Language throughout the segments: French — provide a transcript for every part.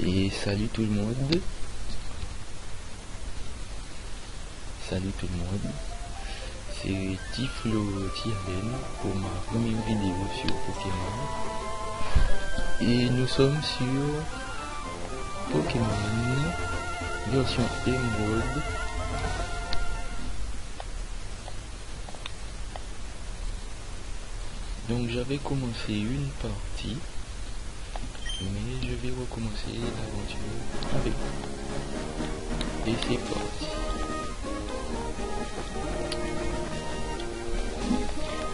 Et salut tout le monde. Salut tout le monde. C'est Tiflo Tialen pour ma première vidéo sur Pokémon. Et nous sommes sur Pokémon version Emerald. Donc j'avais commencé une partie, mais je vais recommencer l'aventure avec vous. Et c'est parti.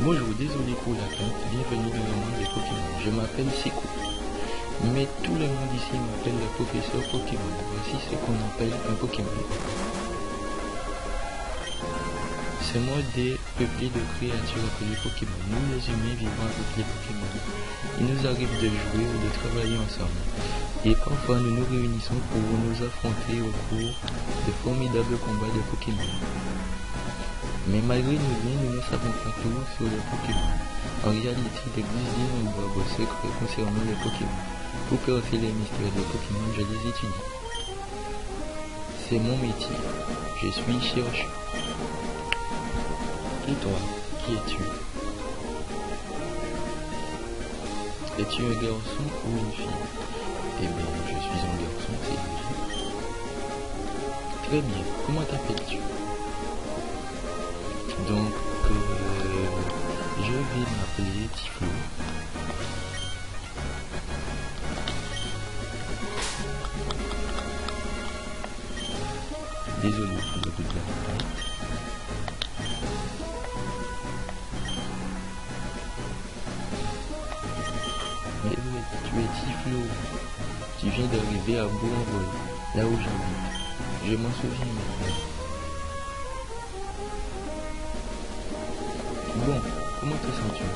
Bonjour, désolé pour l'attente, bienvenue dans le monde des Pokémon. Je m'appelle Sekou, mais tout le monde ici m'appelle le professeur Pokémon. Voici ce qu'on appelle un Pokémon. Ce monde est peuplé de créatures appelées Pokémon. Nous les humains vivons avec les Pokémon. Il nous arrive de jouer ou de travailler ensemble. Et parfois nous nous réunissons pour nous affronter au cours de formidables combats de Pokémon. Mais malgré nos liens, nous ne savons pas tout sur les Pokémon. En réalité, il existe d'innombrables secrets concernant les Pokémon. Pour percer les mystères des Pokémon, je les étudie. C'est mon métier. Je suis chercheur. Et toi, qui es-tu? Es-tu un garçon ou une fille? Eh bien, je suis un garçon, c'est logique. Très bien, comment t'appelles-tu? Donc, je vais m'appeler Tiflo. Désolé pour le bruit de la tête. Mais oui, tu es Tiflo. Tu viens d'arriver à Bourg-en-Vol, là où j'habite. Je m'en souviens maintenant. Bon, comment te sens-tu?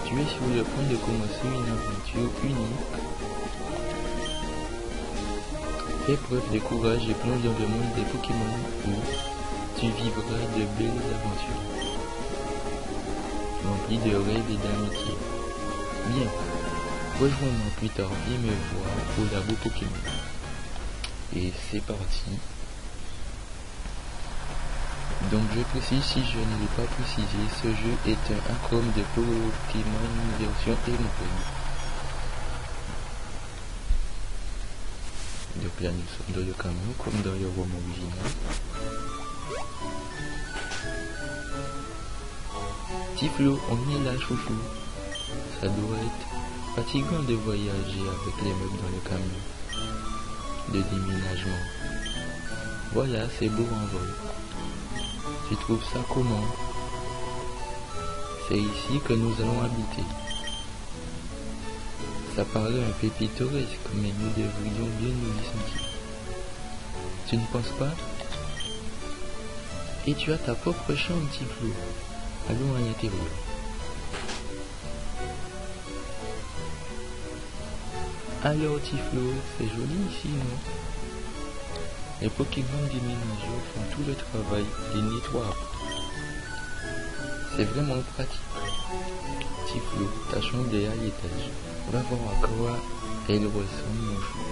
Tu es sur le point de commencer une aventure unique. Fais preuve de courage et plonge dans le monde des Pokémon où tu vivras de belles aventures, remplies de rêves et d'amitié. Bien, rejoins-moi plus tard, viens me voir au labo Pokémon. Et c'est parti. Donc je précise, si je ne l'ai pas précisé, ce jeu est un acronyme de Pokémon version Emerald. Donc là nous sommes dans le camion comme dans le roman original. Tiflo, on est là chouchou. Ça doit être fatigant de voyager avec les meubles dans le camion de déménagement. Voilà, c'est beau en vol. Tu trouves ça comment? C'est ici que nous allons habiter. Ça paraît un peu pittoresque, mais nous devrions bien nous y sentir. Tu ne penses pas? Et tu as ta propre chambre, Tiflo. Allons à l'intérieur. Alors Tiflo, c'est joli ici, non? Les Pokémon déménageurs font tout le travail, les nettoient. C'est vraiment pratique. Tiflo, ta chambre est à l'étage. Va voir à quoi elle ressemble mon chou.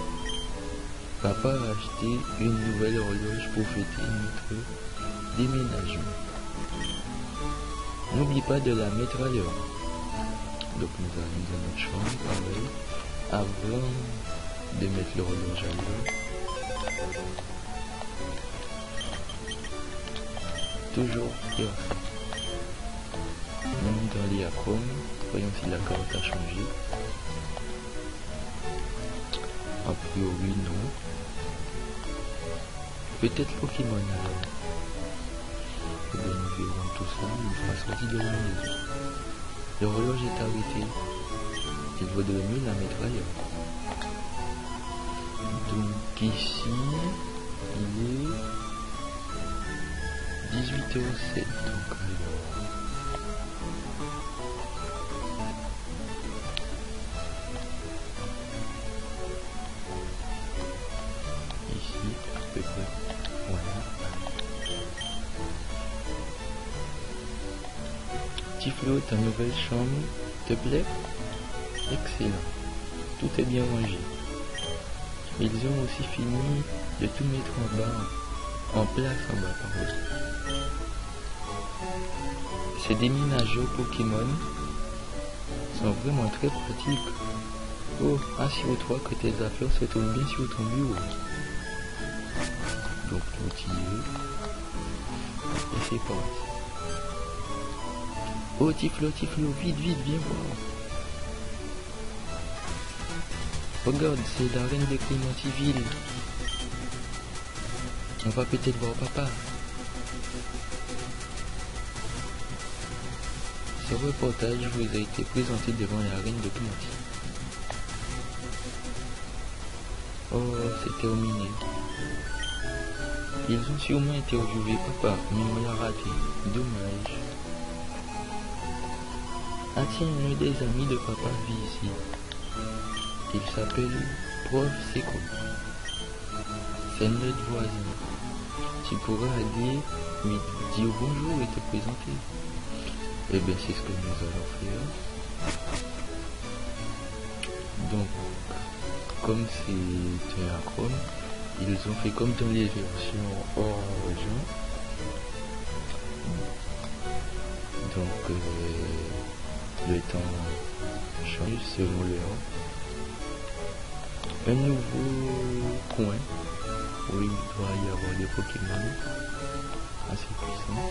Papa a acheté une nouvelle horloge pour fêter notre déménagement. N'oublie pas de la mettre à l'heure. Donc nous allons dans notre chambre, pareil, avant de mettre l'horloge à l'heure. Toujours parfait. Même dans les acronymes, voyons si la carte a changé. A priori non. Peut-être Pokémon alors. Et bien nous verrons tout ça une fois sorti de la maison. L'horloge est arrêtée. Il vaudrait mieux la mettre ailleurs. Donc ici, il est 18h07, donc alors. Ici, à peu près. Voilà. Tiflo, ta nouvelle chambre te plaît? Excellent. Tout est bien rangé. Ils ont aussi fini de tout mettre en bas, en place en bas, pardon. Ces déménageurs Pokémon sont vraiment très pratiques. Oh, assure-toi que tes affaires se trouvent bien sur ton bureau. Donc tout y est. Et c'est parti. Oh Tiflo, vite, viens voir. Regarde, c'est la reine des Clémentiville. On va peut-être voir papa. Ce reportage vous a été présenté devant la reine de Clémentiville. Oh, c'est terminé. Ils ont sûrement interviewé papa, mais on l'a raté. Dommage. Ah tiens, l'un des amis de papa vit ici. Il s'appelle Prof Seco. C'est notre voisin. Tu pourras aller lui dire bonjour et te présenter. Eh bien, c'est ce que nous allons faire. Donc, comme c'est un Chrome, ils ont fait comme dans les versions Orange. Donc, le temps change selon l'heure. Un nouveau coin où il doit y avoir des Pokémon assez puissants.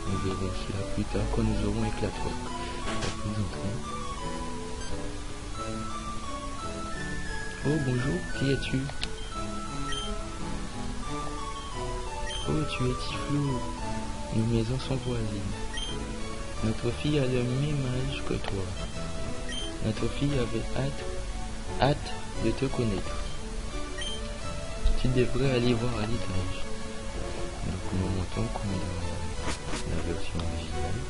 Nous verrons cela plus tard quand nous aurons éclaté. Oh bonjour, qui es-tu? Oh tu es Tiflo. Nos maisons sont voisines. Notre fille a le même âge que toi. Notre fille avait hâte de te connaître. Tu devrais aller voir à l'étage. Donc nous montons comme dans la version originale.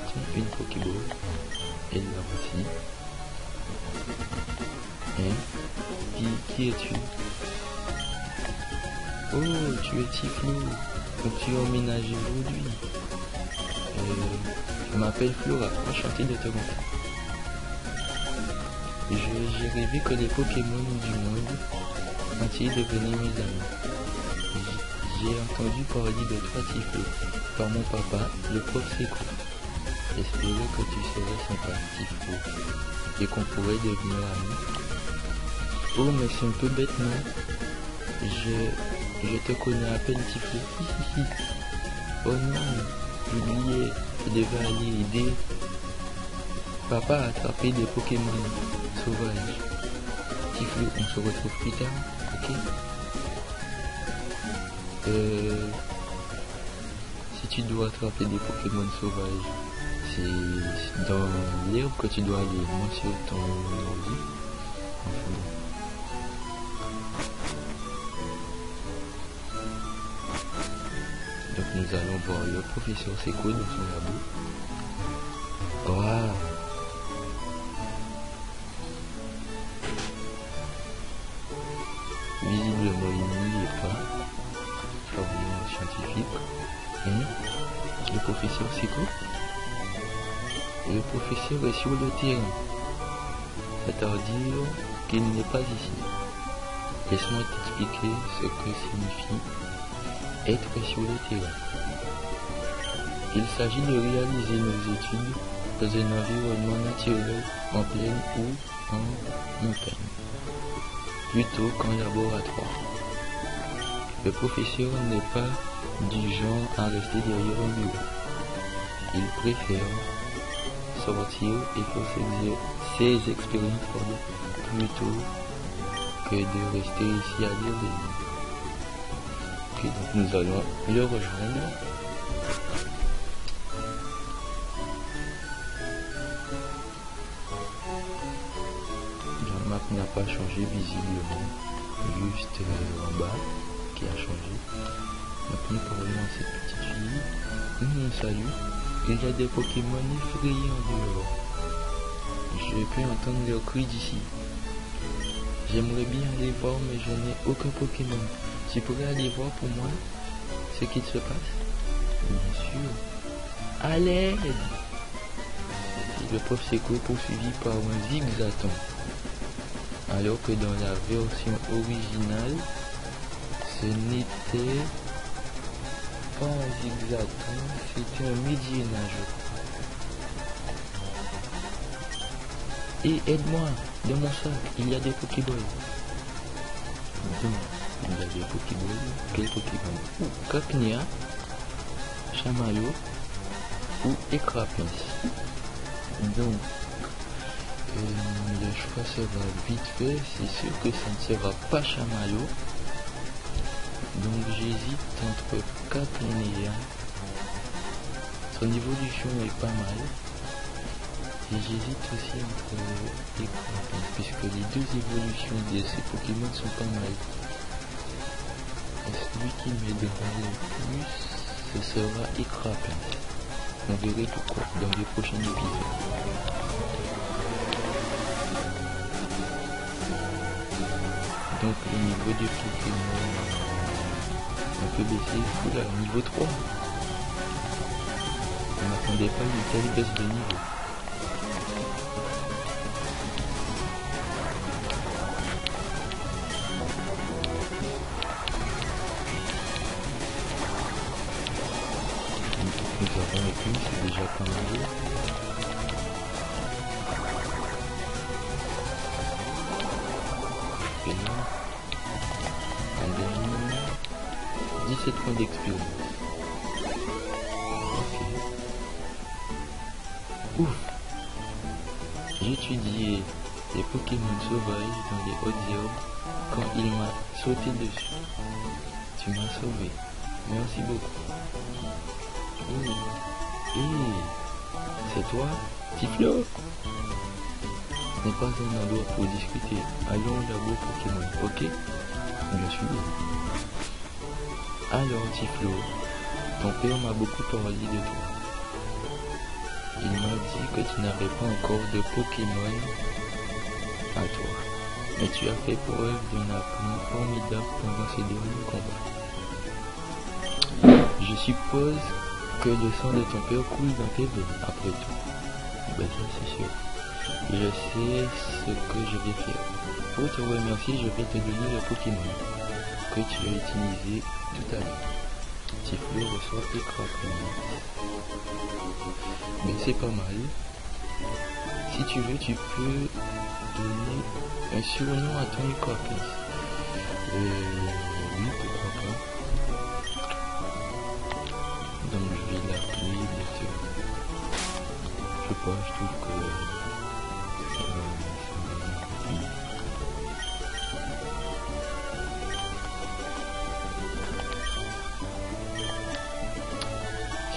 Tiens, une Pokéball. Et la voici. Hein? Qui es-tu? Oh, tu es Tiflo. Donc tu as emménagé aujourd'hui. Je m'appelle Flora, enchanté de te rencontrer. J'ai rêvé que les Pokémon du monde entier devenaient mes amis. J'ai entendu parler de toi Tiflo par mon papa, le prof Seco. J'espérais que tu serais sympa Tiflo et qu'on pourrait devenir amis. Oh mais c'est un peu bête non? Je te connais à peine Tiflo. Oh non, j'oubliais, je devais aller aider papa à attraper des Pokémon sauvages. Tiflo, on se retrouve plus tard, ok? Si tu dois attraper des Pokémon sauvages, c'est dans l'herbe que tu dois aller, non sur ton ordi. Enfin bon. Donc nous allons voir le professeur Seco dans son labo. Waouh! Visiblement il n'y est pas. Formule scientifique. Le professeur Seco? Le professeur est sur le terrain. C'est-à-dire qu'il n'est pas ici. Laisse-moi t'expliquer ce que signifie être sur le terrain. Il s'agit de réaliser nos études dans un environnement naturel en plaine ou en montagne, plutôt qu'en laboratoire. Le professeur n'est pas du genre à rester derrière un bureau. Il préfère sortir et faire ses expériences plutôt que de rester ici à lire des livres. Donc nous allons le rejoindre. La map n'a pas changé visiblement, juste en bas qui a changé. Donc nous parlons à cette petite fille. Nous on salue. Il y a des Pokémon effrayants dehors. Je peux entendre leurs cris d'ici. J'aimerais bien aller voir mais je n'ai aucun Pokémon. Tu pourrais aller voir pour moi ce qu'il se passe? Bien sûr. À l'aide! Il le prof Seco poursuivi par un zigzaton. Alors que dans la version originale, ce n'était pas un zigzaton, c'était un Medina, je crois. Et aide-moi, dans mon sac, il y a des Pokéballs. Donc, il y a des Pokéballs. Quel Pokémon? Cacnea, Chamaillot ou Écrapins. Donc, le choix sera vite fait. C'est sûr que ça ne sera pas Chamaillot. Donc, j'hésite entre Cacnea. Son évolution est pas mal. Et j'hésite aussi entre Écrapins, puisque les deux évolutions de ces Pokémon sont pas mal. Et celui qui m'aidera le plus, ce sera Écrapins. On verra pourquoi dans les prochains épisodes. Donc le niveau des Pokémon un peu baissé, là, niveau 3. On n'attendait pas une telle baisse de niveau. Nous avons les plumes, c'est déjà pas mal. Et là, un dernier, 17 points d'expérience. Ok. Ouf. J'ai étudié les Pokémon sauvages dans les hautes herbes quand il m'a sauté dessus. Tu m'as sauvé. Merci beaucoup. C'est toi, Tiflo? Ce n'est pas un endroit pour discuter. Allons au labo Pokémon, ok? Bien sûr. Alors Tiflo, ton père m'a beaucoup parlé de toi. Il m'a dit que tu n'avais pas encore de Pokémon à toi. Mais tu as fait preuve d'un aplomb formidable pendant ces derniers combats. Je suppose que le sang de ton père coule dans tes veines, après tout. Ben ça c'est sûr. Je sais ce que je vais faire. Pour te remercier, je vais te donner le Pokémon que tu as utilisé tout à l'heure. Tiflo reçoit Écrapins. Mais c'est pas mal. Si tu veux, tu peux donner un surnom à ton Écrapins. Oui, pourquoi pas. Donc je vais l'appeler bien sûr. Je sais pas, je trouve que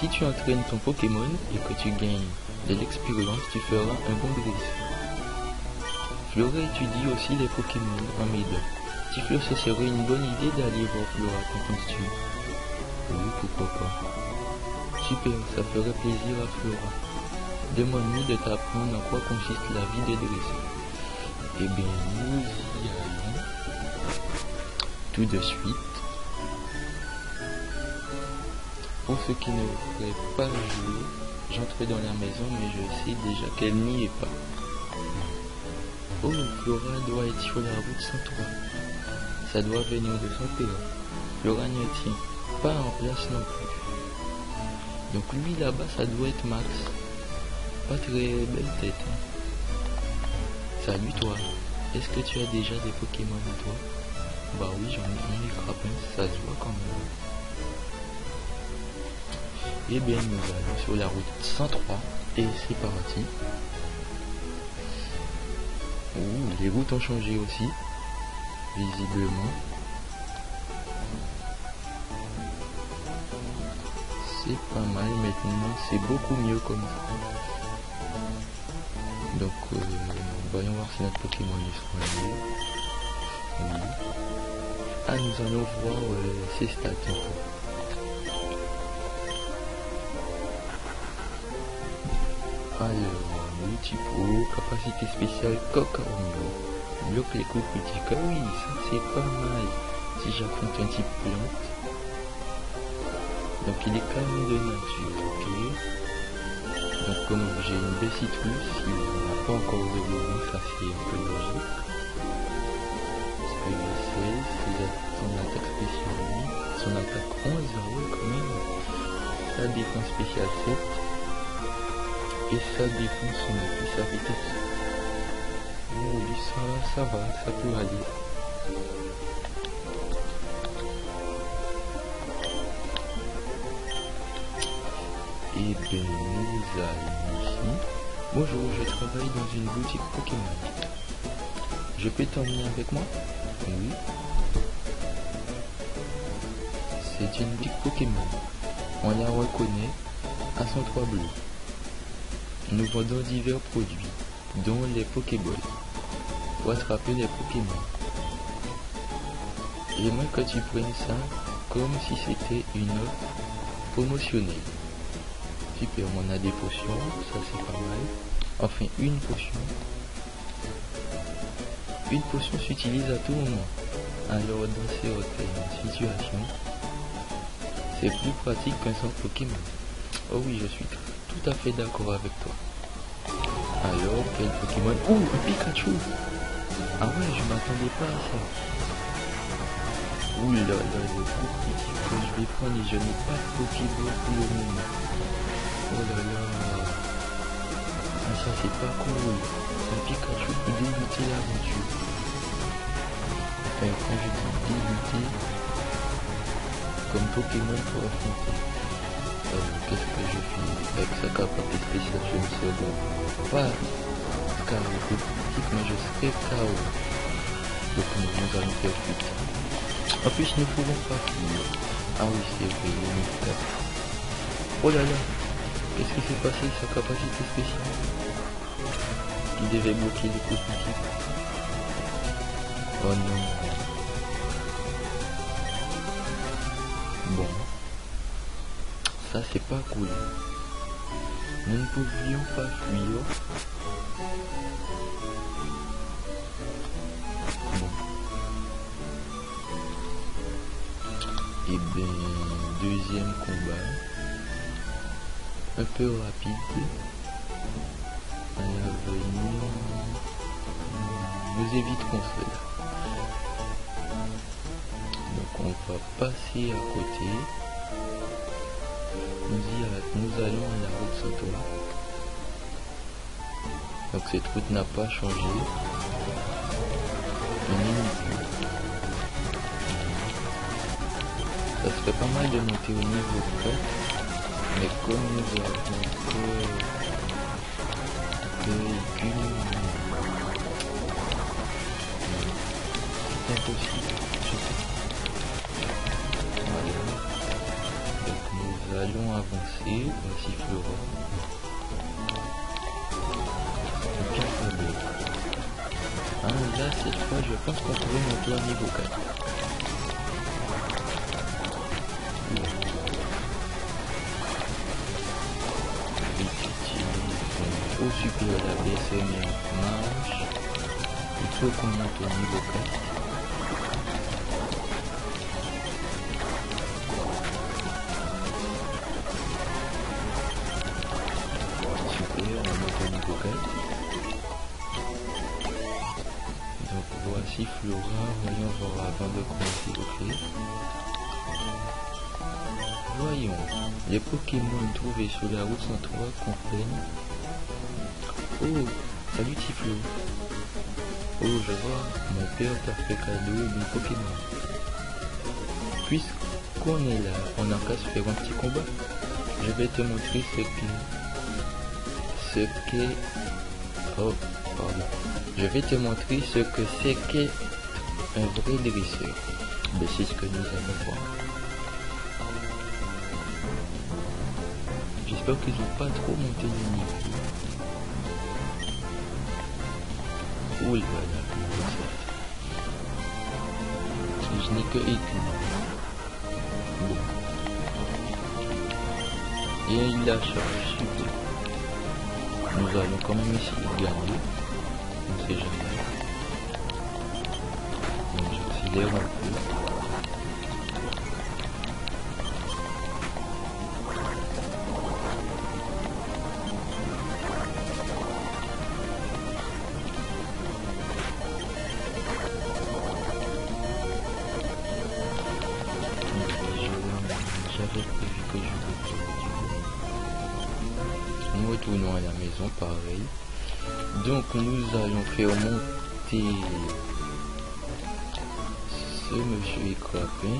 si tu entraînes ton Pokémon et que tu gagnes de l'expérience, tu feras un bon brise. Flora étudie aussi les Pokémon en Méda. Tiflo, ce serait une bonne idée d'aller voir Flora, qu'en penses-tu? Oui, pourquoi pas. Super, ça ferait plaisir à Flora. Demande-lui de t'apprendre en quoi consiste la vie des dresseurs. Eh bien, nous y allons tout de suite. Pour ceux qui ne voudraient pas jouer, j'entre dans la maison, mais je sais déjà qu'elle n'y est pas. Oh, Flora doit être sur la route 103. Ça doit venir de son père. Flora ne tient pas en place non plus. Donc lui là-bas, ça doit être Max. Pas très belle tête. Hein. Salut toi. Est-ce que tu as déjà des Pokémon à toi? Bah oui, j'en ai un Écrapins, ça se voit quand même. Eh bien, nous allons sur la route 103 et c'est parti. Ouh, les routes ont changé aussi, visiblement. C'est pas mal maintenant, c'est beaucoup mieux comme ça. Donc, voyons voir si notre Pokémon est soigné. Oui. Ah, nous allons voir ses stats encore. Alors, multi-pro, capacité spéciale Cocarmio, bloque les coups critiques. Ah oui, ça c'est pas mal. Si j'affronte un type plante. Donc il est calme de nature, ok. Donc comme objet une belle citrus, il n'a pas encore de logo, ça c'est un peu logique. Parce que je sais, son attaque spéciale 8, son attaque 11, ouais quand même. Sa défense spéciale 7. Et sa défense 9, et sa vitesse. Oh lui ça va, ça peut aller. Et bien nous allons ici. Bonjour, je travaille dans une boutique Pokémon. Je peux t'emmener avec moi? Oui. C'est une boutique Pokémon. On la reconnaît à son toit bleu. Nous vendons divers produits, dont les Pokéballs, pour attraper les Pokémon. J'aimerais que tu prennes ça comme si c'était une offre promotionnelle. Super, on a des potions, ça c'est pas mal. Enfin, une potion. Une potion s'utilise à tout moment. Alors dans certaines situations, c'est plus pratique qu'un sort Pokémon. Oh oui, je suis tout à fait d'accord avec toi. Alors, quel Pokémon? Oh, un Pikachu! Ah ouais, je m'attendais pas à ça. Ouh là là, le coup critique que je vais prendre et je n'ai pas de Pokéball pour le moment. Oh là là. Ah, ça c'est pas cool. Un Pikachu pour débuter l'aventure. Enfin, quand je dis débuter, comme Pokémon pour affronter. Qu'est-ce que je fais avec sa capacité spéciale? Je ne sais pas KO critique, mais je serai KO. Donc nous allons faire plus tard. En plus, nous ne pouvons pas finir. Ah oui, c'est vrai, il est 4. Oh là là, qu'est-ce qui s'est passé? Sa capacité spéciale qui devait bloquer les coups critiques. Oh non. Bon. Ça c'est pas cool. Nous ne pouvions pas fuir. Bon. Et bien, deuxième combat. Un peu rapide. À l'avenir, nous éviterons cela. Donc on va passer à côté. Nous allons à la route sans toi. Donc cette route n'a pas changé. Ça serait pas mal de monter au niveau 4. Mais comme nous avons que véhicule, c'est impossible. Voilà. Donc nous allons avancer. Voici Flora. Ah là cette fois je pense qu'on pourrait monter au niveau 4. Au supérieur la BSM marche. Il faut qu'on monte au niveau 4. Donc voici Flora, voyons voir avant de commencer, ok. Voyons, les Pokémon trouvés sur la route 103 comprennent. Oh, salut Tiflo. Oh, je vois, mon père t'a fait cadeau d'un Pokémon. Puisqu'on est là, on n'a qu'à se faire un petit combat. Je vais te montrer oh, pardon. Je vais te montrer ce que c'est qu'un vrai dresseur. Mais c'est ce que nous allons voir. J'espère qu'ils n'ont pas trop monté le niveau. Oh là là, je n'ai que écrit. Bon. Et il a chargé super. Nous allons quand même essayer de gagner. On ne sait jamais. Donc j'accélère un peu. pareil. Donc nous allons faire monter ce monsieur Écrapin.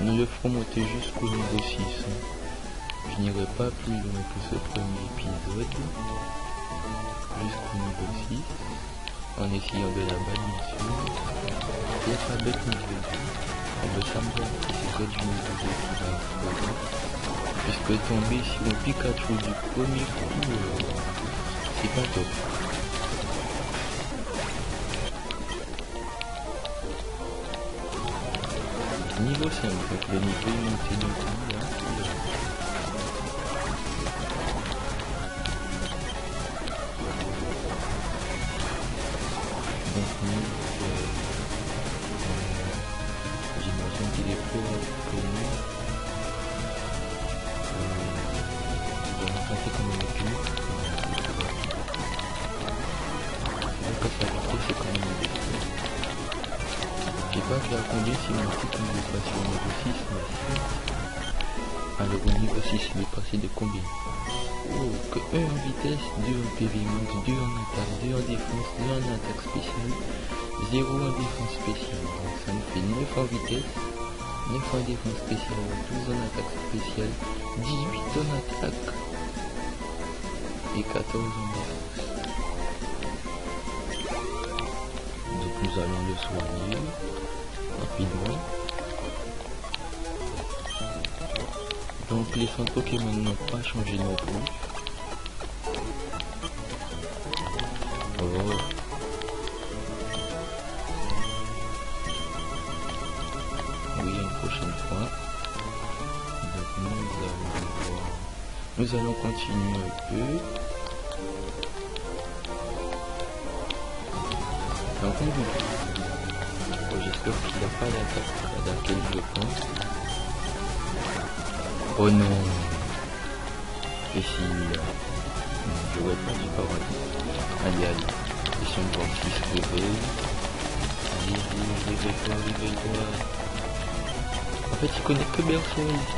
Nous le ferons monter jusqu'au niveau 6. Je n'irai pas plus loin que ce premier épisode. Jusqu'au niveau 6. En essayant de l'abattre bien sûr. Et pas bête niveau 2. Le samedi c'est quoi du niveau 2 qui va exploser. Puisque tomber sur un Pikachu du premier coup, c'est pas top. Niveau 5, donc le niveau est monté d'un coup là. Donc j'imagine qu'il est plus rapide que nous. Je vais monter comme un épi. Donc à sa vitesse c'est quand même une vitesse. Je sais pas vers combien si mon petit ne est pas sur le niveau 6, mais alors au niveau 6 il est passé de combien? Oh, que 1 en vitesse, 2 en PV max, 2 en attaque, 2 en défense, 2 en attaque spéciale, 0 en défense spéciale. Donc ça nous fait 9 en vitesse, 9 en défense spéciale, 12 en attaque spéciale, 18 en attaque et 14 en défense. Donc nous allons le soigner rapidement. Donc les centres Pokémon n'ont pas changé non plus. Oh. Oui, une prochaine fois. Donc nous allons continuer un peu. Donc j'espère qu'il n'a pas l'attaque à laquelle je pense. Oh non. Et si j'aurais pas du paradis. Allez, allez. Question de voir si se réveille. Allez, réveille-toi, réveille-toi. En fait, il connaît que Berceuse.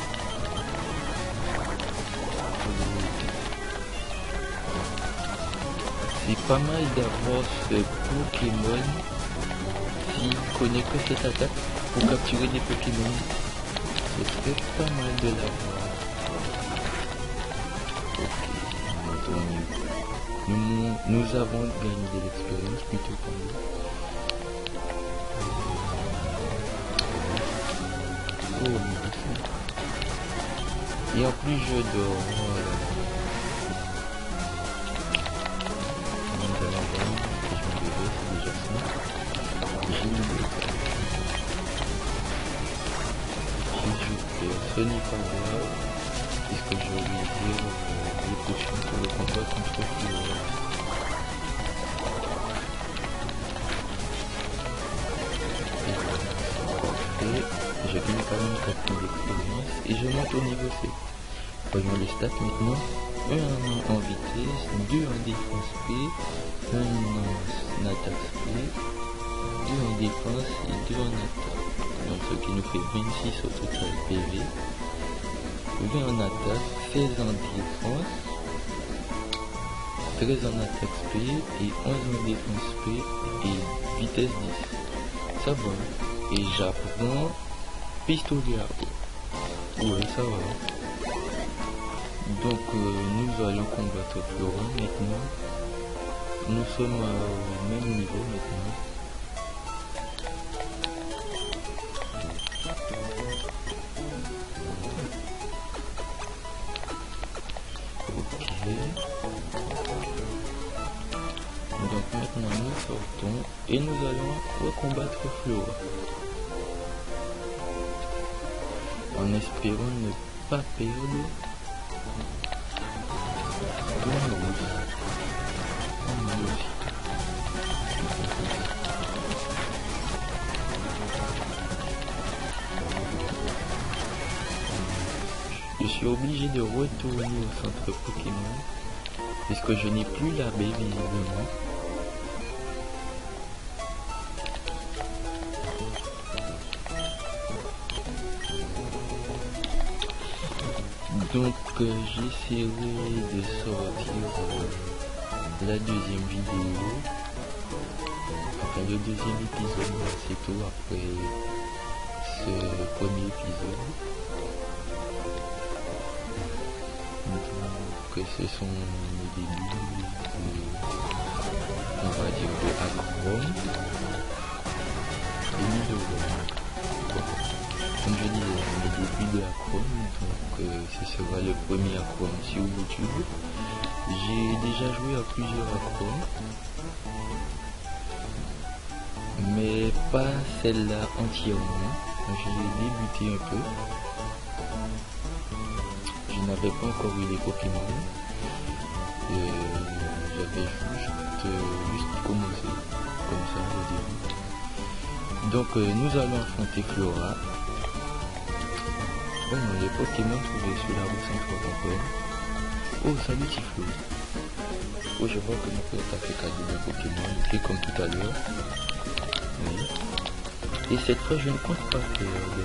C'est pas mal d'avoir ce Pokémon s'il connaît que cette attaque pour capturer des Pokémon. C'est peut-être pas mal de l'avoir. Ok, nous avons gagné de l'expérience plutôt pas mal. Oh, et en plus je dors. Voilà. C'est déjà ça. J'ai une ce n'est pas grave, puisque je vais dire les prochains pour le combat contre Flora. Et j'ai gagné quand même 4000 d'expérience et je monte au niveau 7. Voyons les stats maintenant. 1 en vitesse, 2 en défense P, 1 en attaque P, 2 en défense et 2 en attaque. Donc ce qui nous fait 26 au total PV, 20 en attaque, 16 en défense, 13 en attaque P et 11 en défense P et vitesse 10. Ça va. Et j'apprends pistolet à eau. Ouais, ça va. Donc nous allons combattre Flora maintenant. Nous sommes au même niveau maintenant. Donc maintenant nous sortons et nous allons recombattre Flora. En espérant ne pas perdre. je suis obligé de retourner au centre Pokémon puisque je n'ai plus la baie visiblement. Donc j'essaierai de sortir la deuxième vidéo, enfin le deuxième épisode assez tôt après ce premier épisode. Donc ce sont les débuts on va dire de Acrom et Middle. Comme je disais, les débuts de Acrom, donc ce sera le premier Acrom sur YouTube. J'ai déjà joué à plusieurs Acrom, mais pas celle-là entièrement. J'ai débuté un peu. Je n'avais pas encore eu les Pokémon. J'avais juste commencé comme ça au début. Donc nous allons affronter Flora. Oh non, les Pokémon trouvés sur la route sans encore. Oh, salut Tiflo. Oh, je vois que mon frère t'a fait cadeau d'un Pokémon, fait comme tout à l'heure. Oui. Et cette fois, je ne compte pas faire de...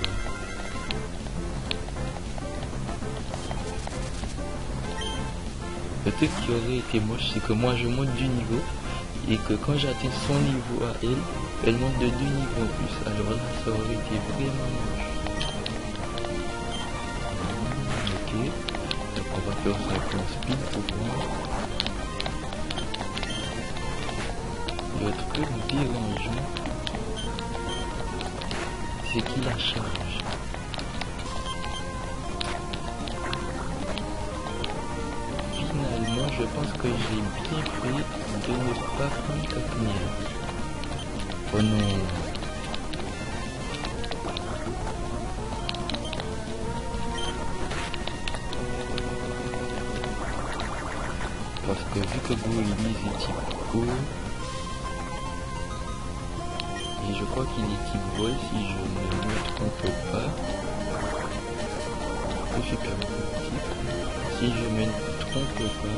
Le truc qui aurait été moche, c'est que moi je monte du niveau et que quand j'atteins son niveau à elle, elle monte de 2 niveaux en plus. Alors là, ça aurait été vraiment moche. Donc on va faire ça en speed pour voir. Le truc dérangeant, c'est qu'il la charge. Finalement, je pense que j'ai bien fait de ne pas prendre Cacnea. Oh non. Parce que vu que Goélise est type Go, et je crois qu'il est type Vol si je ne me trompe pas. Si je me trompe pas.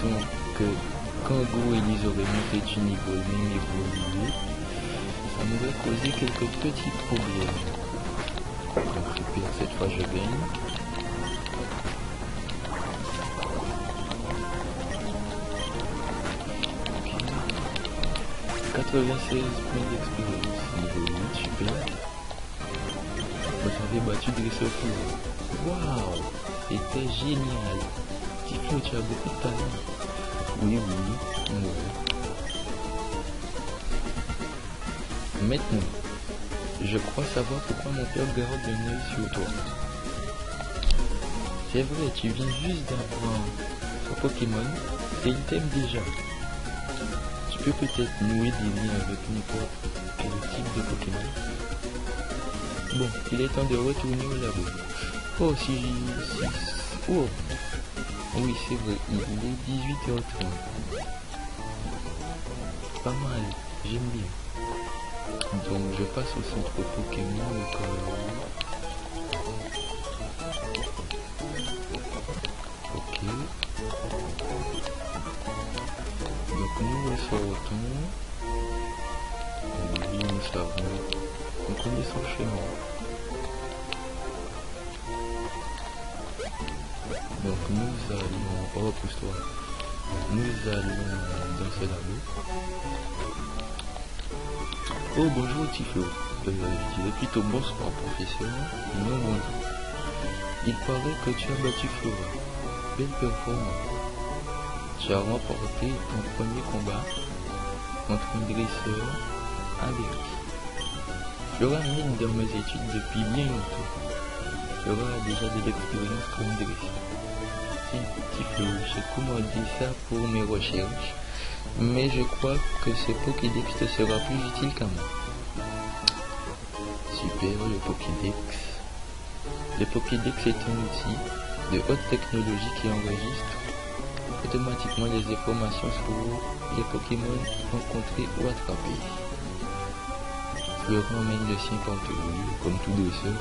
Donc quand Goélise aurait monté du niveau même évolué, ça m'aurait causé quelques petits problèmes. Donc super, cette fois je gagne. 96 points d'expérience, niveau 8, super. Vous avez battu Dresseur. Waouh, c'était génial. Tiflo, tu as beaucoup de talent. Oui. Maintenant, je crois savoir pourquoi mon père garde un œil sur toi. C'est vrai, tu viens juste d'avoir son Pokémon et il t'aime déjà. Tu peux peut-être nouer des liens avec n'importe quel type de Pokémon. Bon, il est temps de retourner au labo. Oh, oh, oui, c'est vrai, il est 18h30. Pas mal, j'aime bien. Donc, je passe au centre Pokémon au cas où. Ok. Donc, nous ressortons. Oui, nous savons. On connaît son chemin. Donc nous allons, oh pousse-toi, nous allons dans ce labo. Oh bonjour Tiflo, je dirais plutôt bonsoir professeur, non bonjour. Il paraît que tu as battu Flora, belle performance. Tu as remporté ton premier combat contre un dresseur averti. Flora mène dans mes études depuis bien longtemps. Flora a déjà de l'expérience comme dresseur. Tiflo, j'ai commandé ça pour mes recherches, mais je crois que ce Pokédex te sera plus utile qu'à moi. Super, le Pokédex. Le Pokédex est un outil de haute technologie qui enregistre automatiquement les informations sur les Pokémon rencontrés ou attrapés. Florent emmène le sien partout, comme tout dresseur.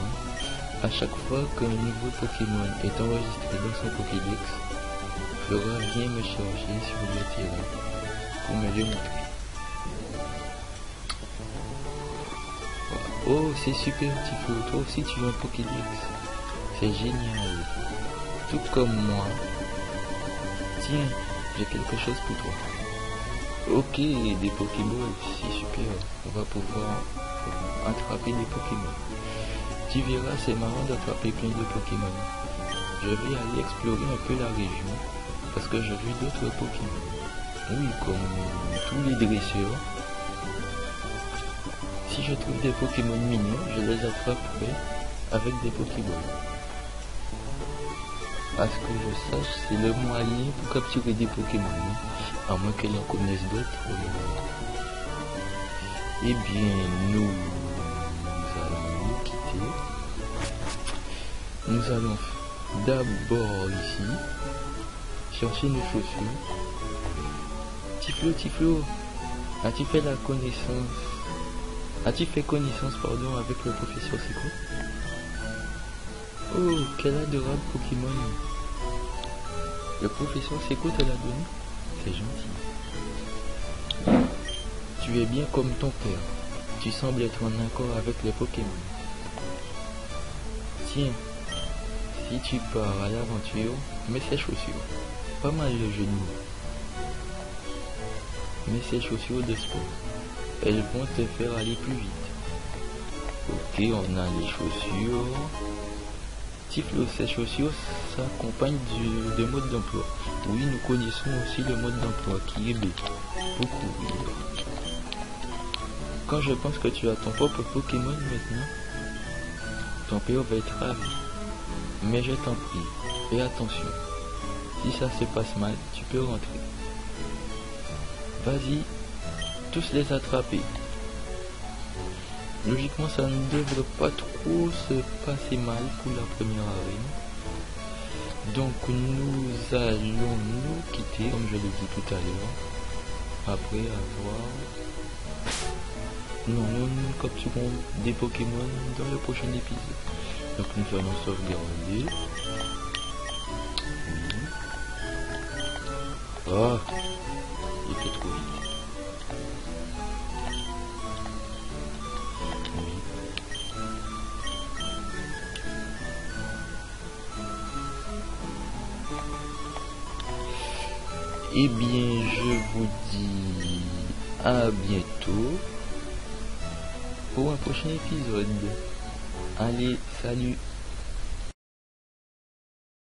À chaque fois qu'un nouveau Pokémon est enregistré dans son Pokédex, Florent vient me chercher sur le terrain pour me le montrer. Oh, c'est super Tiflo, toi aussi tu veux un Pokédex. C'est génial. Tout comme moi. Tiens, j'ai quelque chose pour toi. Ok, des Pokéballs, c'est super. On va pouvoir attraper des Pokémon. Tu verras, c'est marrant d'attraper plein de Pokémon. Je vais aller explorer un peu la région parce que j'ai vu d'autres Pokémon. Oui, comme tous les dresseurs. Si je trouve des Pokémon mignons, je les attraperai avec des Pokéballs. À ce que je sache, c'est le moyen pour capturer des Pokémon, à moins qu'elle en connaisse d'autres. Eh bien, nous allons nous quitter. Nous allons d'abord ici chercher nos chaussures. Tiflo, as-tu fait la connaissance? As-tu fait connaissance, pardon, avec le professeur Seco? Oh, quel adorable Pokémon! Le professeur Seco te l'a donné? C'est gentil. Tu es bien comme ton père. Tu sembles être en accord avec les Pokémon. Tiens, si tu pars à l'aventure, mets ces chaussures. Pas mal le genou. Mets ces chaussures de sport. Elles vont te faire aller plus vite. Ok, on a les chaussures. Tiflo, ces chaussures s'accompagnent de mode d'emploi. Oui, nous connaissons aussi le mode d'emploi qui est B. Pour courir. Quand je pense que tu as ton propre Pokémon maintenant, ton père va être ravi. Mais je t'en prie, fais attention. Si ça se passe mal, tu peux rentrer. Vas-y, tous les attraper. Logiquement, ça ne devrait pas trop se passer mal pour la première arène. Donc nous allons nous quitter, comme je l'ai dit tout à l'heure, après avoir... Non, nous capturons des Pokémon dans le prochain épisode. Donc nous allons sauvegarder. Oui. Ah, il était trop vite. Eh bien, je vous dis à bientôt pour un prochain épisode. Allez, salut!